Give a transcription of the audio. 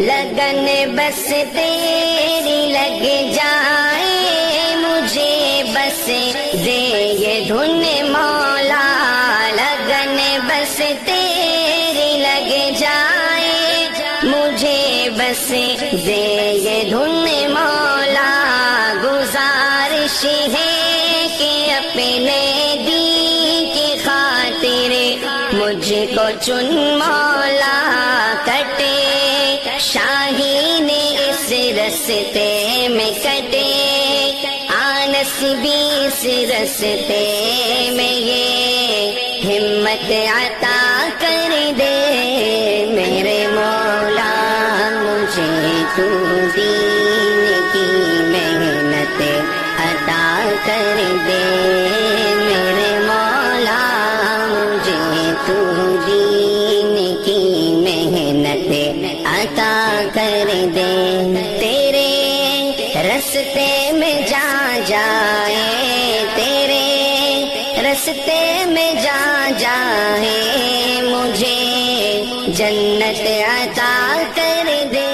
لگن بس تیری لگ جائے مجھے بس دے یہ دھن مولا لگن بس تیری لگ جائے مجھے بس دے یہ دھن مولا گزارش ہے کہ اپنے دین کی خاطر مجھ کو چن مولا کٹے شاہین اس رستے میں کٹے آنس بھی اس رستے میں یہ ہمت عطا کر دے میرے مولا مجھے تو دین کی محنت عطا کر دے میرے مولا مجھے تو دین کی محنت عطا کر دے تیرے رستے میں جا جائے تیرے رستے میں جا جائے مجھے جنت عطا کر دے